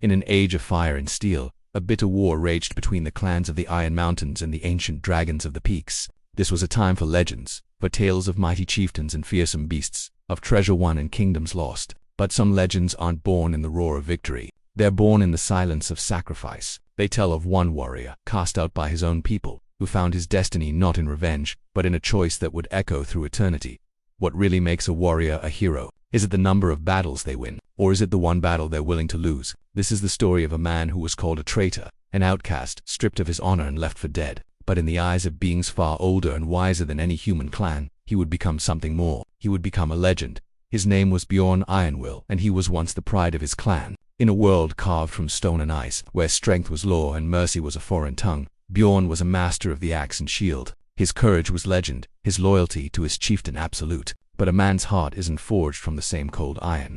In an age of fire and steel, a bitter war raged between the clans of the Iron Mountains and the ancient dragons of the peaks. This was a time for legends, for tales of mighty chieftains and fearsome beasts, of treasure won and kingdoms lost. But some legends aren't born in the roar of victory. They're born in the silence of sacrifice. They tell of one warrior, cast out by his own people, who found his destiny not in revenge, but in a choice that would echo through eternity. What really makes a warrior a hero? Is it the number of battles they win, or is it the one battle they're willing to lose? This is the story of a man who was called a traitor, an outcast, stripped of his honor and left for dead. But in the eyes of beings far older and wiser than any human clan, he would become something more. He would become a legend. His name was Bjorn Ironwill, and he was once the pride of his clan. In a world carved from stone and ice, where strength was law and mercy was a foreign tongue, Bjorn was a master of the axe and shield. His courage was legend, his loyalty to his chieftain absolute. But a man's heart isn't forged from the same cold iron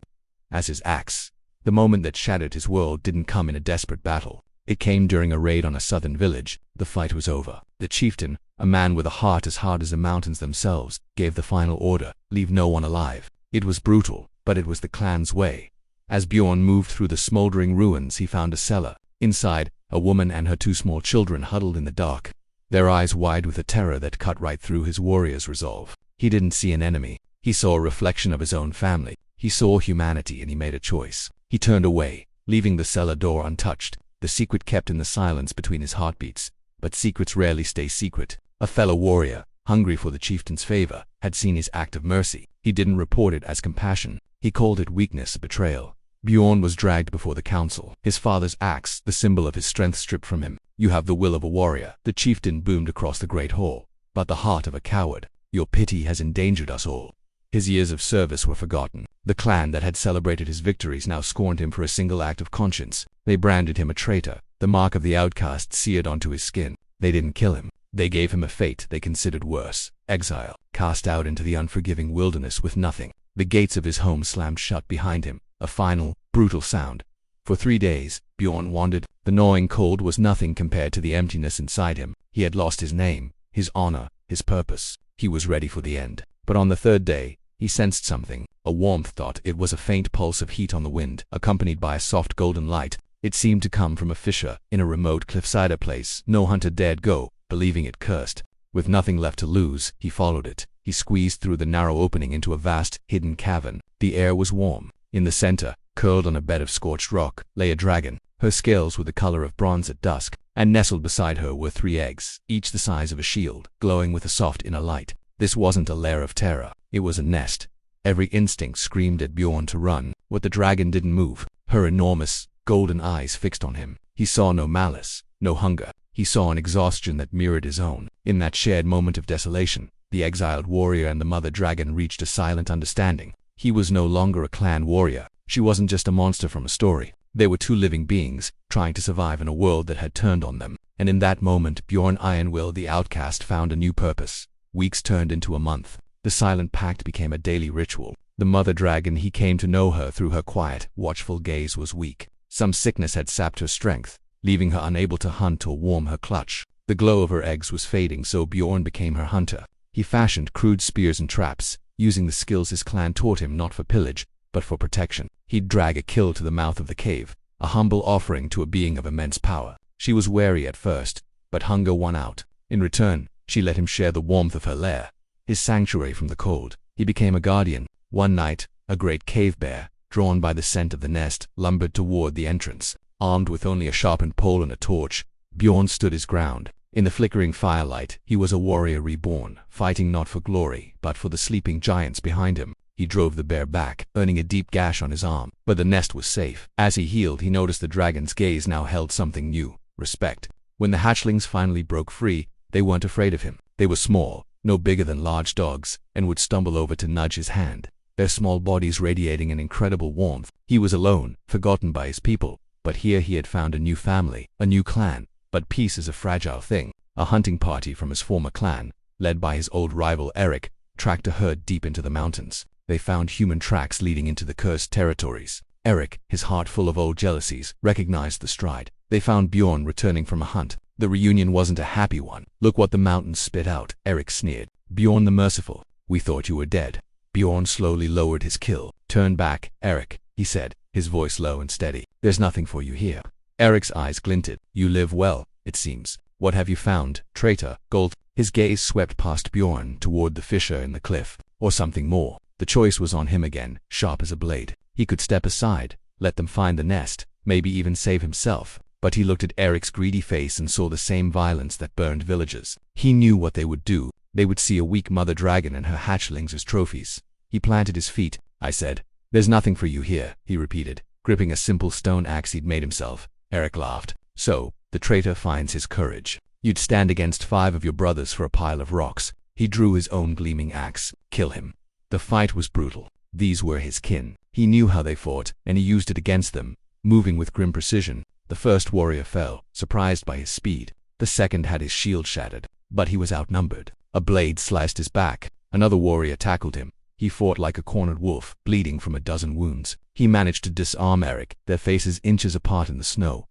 as his axe. The moment that shattered his world didn't come in a desperate battle. It came during a raid on a southern village. The fight was over. The chieftain, a man with a heart as hard as the mountains themselves, gave the final order: leave no one alive. It was brutal, but it was the clan's way. As Bjorn moved through the smoldering ruins, he found a cellar. Inside, a woman and her two small children huddled in the dark, their eyes wide with a terror that cut right through his warrior's resolve. He didn't see an enemy. He saw a reflection of his own family. He saw humanity, and he made a choice. He turned away, leaving the cellar door untouched, the secret kept in the silence between his heartbeats. But secrets rarely stay secret. A fellow warrior, hungry for the chieftain's favor, had seen his act of mercy. He didn't report it as compassion. He called it weakness, betrayal. Bjorn was dragged before the council. His father's axe, the symbol of his strength, stripped from him. You have the will of a warrior, the chieftain boomed across the great hall, but the heart of a coward. Your pity has endangered us all. His years of service were forgotten. The clan that had celebrated his victories now scorned him for a single act of conscience. They branded him a traitor, the mark of the outcast seared onto his skin. They didn't kill him. They gave him a fate they considered worse: exile, cast out into the unforgiving wilderness with nothing. The gates of his home slammed shut behind him, a final, brutal sound. For 3 days, Bjorn wandered. The gnawing cold was nothing compared to the emptiness inside him. He had lost his name, his honor, his purpose. He was ready for the end. But on the 3rd day, he sensed something, a warmth. Thought it was a faint pulse of heat on the wind, accompanied by a soft golden light. It seemed to come from a fissure in a remote cliffside place. No hunter dared go, believing it cursed. With nothing left to lose, he followed it. He squeezed through the narrow opening into a vast, hidden cavern. The air was warm. In the center, curled on a bed of scorched rock, lay a dragon. Her scales were the color of bronze at dusk, and nestled beside her were 3 eggs, each the size of a shield, glowing with a soft inner light. This wasn't a lair of terror. It was a nest. Every instinct screamed at Bjorn to run, but the dragon didn't move, her enormous, golden eyes fixed on him. He saw no malice, no hunger. He saw an exhaustion that mirrored his own. In that shared moment of desolation, the exiled warrior and the mother dragon reached a silent understanding. He was no longer a clan warrior. She wasn't just a monster from a story. They were 2 living beings, trying to survive in a world that had turned on them. And in that moment, Bjorn Ironwill, the outcast, found a new purpose. Weeks turned into a month. The silent pact became a daily ritual. The mother dragon, he came to know her through her quiet, watchful gaze, was weak. Some sickness had sapped her strength, leaving her unable to hunt or warm her clutch. The glow of her eggs was fading, so Bjorn became her hunter. He fashioned crude spears and traps, using the skills his clan taught him, not for pillage, but for protection. He'd drag a kill to the mouth of the cave, a humble offering to a being of immense power. She was wary at first, but hunger won out. In return, she let him share the warmth of her lair, his sanctuary from the cold. He became a guardian. One night, a great cave bear, drawn by the scent of the nest, lumbered toward the entrance. Armed with only a sharpened pole and a torch, Bjorn stood his ground. In the flickering firelight, he was a warrior reborn, fighting not for glory, but for the sleeping giants behind him. He drove the bear back, earning a deep gash on his arm, but the nest was safe. As he healed, he noticed the dragon's gaze now held something new: respect. When the hatchlings finally broke free, they weren't afraid of him. They were small, no bigger than large dogs, and would stumble over to nudge his hand, their small bodies radiating an incredible warmth. He was alone, forgotten by his people, but here he had found a new family, a new clan. But peace is a fragile thing. A hunting party from his former clan, led by his old rival Eric, tracked a herd deep into the mountains. They found human tracks leading into the cursed territories. Eric, his heart full of old jealousies, recognized the stride. They found Bjorn returning from a hunt. The reunion wasn't a happy one. Look what the mountains spit out, Eric sneered. Bjorn the merciful. We thought you were dead. Bjorn slowly lowered his kill. Turn back, Eric, he said, his voice low and steady. There's nothing for you here. Eric's eyes glinted. You live well, it seems. What have you found, traitor? Gold. His gaze swept past Bjorn toward the fissure in the cliff, or something more. The choice was on him again, sharp as a blade. He could step aside, let them find the nest, maybe even save himself. But he looked at Eric's greedy face and saw the same violence that burned villagers. He knew what they would do. They would see a weak mother dragon and her hatchlings as trophies. He planted his feet. I said, "There's nothing for you here," he repeated, gripping a simple stone axe he'd made himself. Eric laughed. So, the traitor finds his courage. You'd stand against 5 of your brothers for a pile of rocks. He drew his own gleaming axe. Kill him. The fight was brutal. These were his kin. He knew how they fought, and he used it against them, moving with grim precision. The first warrior fell, surprised by his speed. The second had his shield shattered, but he was outnumbered. A blade sliced his back. Another warrior tackled him. He fought like a cornered wolf, bleeding from a dozen wounds. He managed to disarm Eric, their faces inches apart in the snow.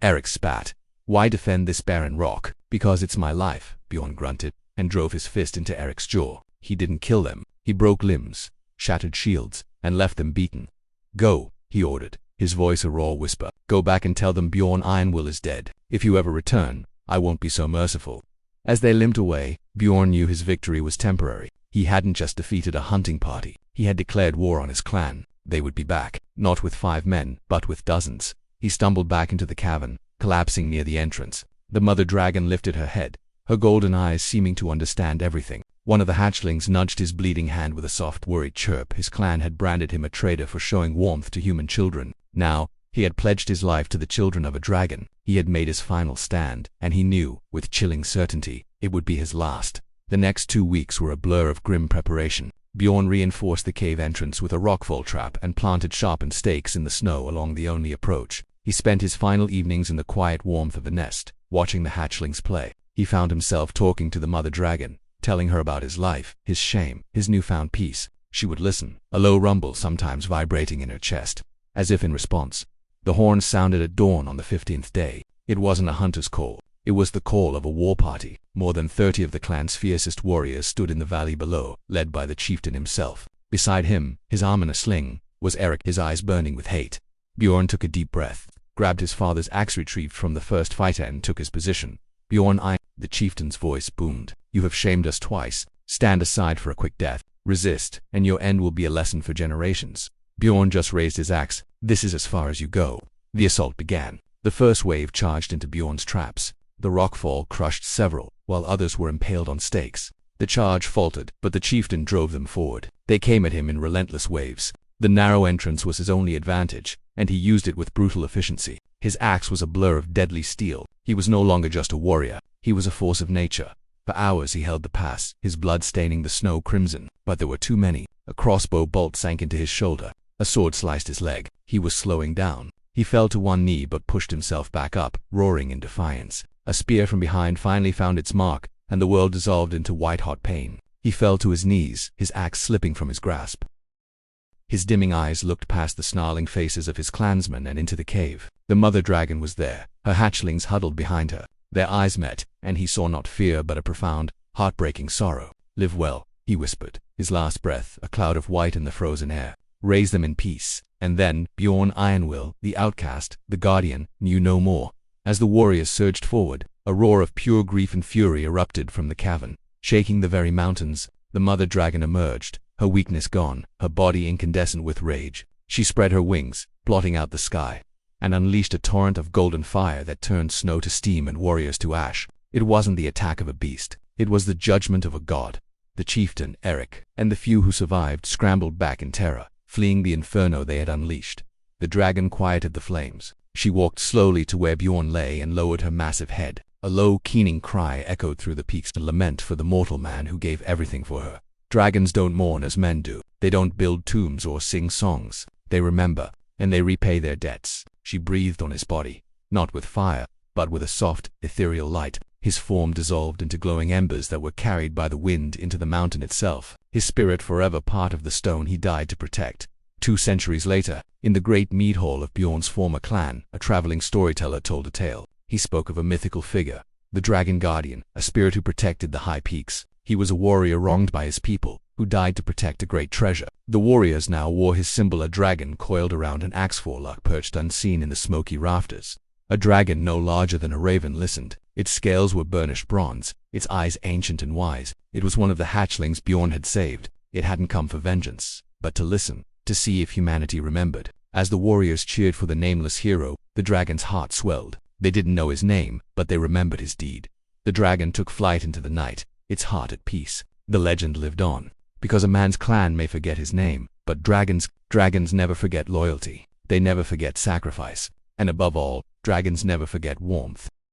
Eric spat. Why defend this barren rock? Because it's my life, Bjorn grunted, and drove his fist into Eric's jaw. He didn't kill them. He broke limbs, shattered shields, and left them beaten. Go, he ordered, his voice a raw whisper. Go back and tell them Bjorn Ironwill is dead. If you ever return, I won't be so merciful. As they limped away, Bjorn knew his victory was temporary. He hadn't just defeated a hunting party. He had declared war on his clan. They would be back, not with 5 men, but with dozens. He stumbled back into the cavern, collapsing near the entrance. The mother dragon lifted her head, her golden eyes seeming to understand everything. One of the hatchlings nudged his bleeding hand with a soft, worried chirp. His clan had branded him a traitor for showing warmth to human children. Now, he had pledged his life to the children of a dragon. He had made his final stand, and he knew, with chilling certainty, it would be his last. The next 2 weeks were a blur of grim preparation. Bjorn reinforced the cave entrance with a rockfall trap and planted sharpened stakes in the snow along the only approach. He spent his final evenings in the quiet warmth of the nest, watching the hatchlings play. He found himself talking to the mother dragon, telling her about his life, his shame, his newfound peace. She would listen, a low rumble sometimes vibrating in her chest, as if in response. The horn sounded at dawn on the 15th day. It wasn't a hunter's call. It was the call of a war party. More than 30 of the clan's fiercest warriors stood in the valley below, led by the chieftain himself. Beside him, his arm in a sling, was Eric, his eyes burning with hate. Bjorn took a deep breath, grabbed his father's axe retrieved from the first fighter and took his position. Bjorn, the chieftain's voice boomed. You have shamed us twice. Stand aside for a quick death. Resist, and your end will be a lesson for generations. Bjorn just raised his axe. This is as far as you go. The assault began. The first wave charged into Bjorn's traps. The rockfall crushed several, while others were impaled on stakes. The charge faltered, but the chieftain drove them forward. They came at him in relentless waves. The narrow entrance was his only advantage, and he used it with brutal efficiency. His axe was a blur of deadly steel. He was no longer just a warrior. He was a force of nature. For hours he held the pass, his blood staining the snow crimson. But there were too many. A crossbow bolt sank into his shoulder. A sword sliced his leg. He was slowing down. He fell to one knee but pushed himself back up, roaring in defiance. A spear from behind finally found its mark, and the world dissolved into white-hot pain. He fell to his knees, his axe slipping from his grasp. His dimming eyes looked past the snarling faces of his clansmen and into the cave. The mother dragon was there, her hatchlings huddled behind her. Their eyes met, and he saw not fear but a profound, heartbreaking sorrow. Live well, he whispered, his last breath a cloud of white in the frozen air. Raise them in peace. And then, Bjorn Ironwill, the outcast, the guardian, knew no more. As the warriors surged forward, a roar of pure grief and fury erupted from the cavern. Shaking the very mountains, the mother dragon emerged, her weakness gone, her body incandescent with rage. She spread her wings, blotting out the sky, and unleashed a torrent of golden fire that turned snow to steam and warriors to ash. It wasn't the attack of a beast. It was the judgment of a god. The chieftain, Eric, and the few who survived scrambled back in terror, fleeing the inferno they had unleashed. The dragon quieted the flames. She walked slowly to where Bjorn lay and lowered her massive head. A low, keening cry echoed through the peaks, a lament for the mortal man who gave everything for her. Dragons don't mourn as men do. They don't build tombs or sing songs. They remember, and they repay their debts. She breathed on his body, not with fire, but with a soft, ethereal light. His form dissolved into glowing embers that were carried by the wind into the mountain itself, his spirit forever part of the stone he died to protect. 2 centuries later, in the great mead hall of Bjorn's former clan, a traveling storyteller told a tale. He spoke of a mythical figure, the Dragon Guardian, a spirit who protected the high peaks. He was a warrior wronged by his people, who died to protect a great treasure. The warriors now wore his symbol, a dragon coiled around an axe forelock perched unseen in the smoky rafters. A dragon no larger than a raven listened. Its scales were burnished bronze, its eyes ancient and wise. It was one of the hatchlings Bjorn had saved. It hadn't come for vengeance, but to listen, to see if humanity remembered. As the warriors cheered for the nameless hero, the dragon's heart swelled. They didn't know his name, but they remembered his deed. The dragon took flight into the night, its heart at peace. The legend lived on. Because a man's clan may forget his name, but dragons never forget loyalty. They never forget sacrifice. And above all, dragons never forget warmth.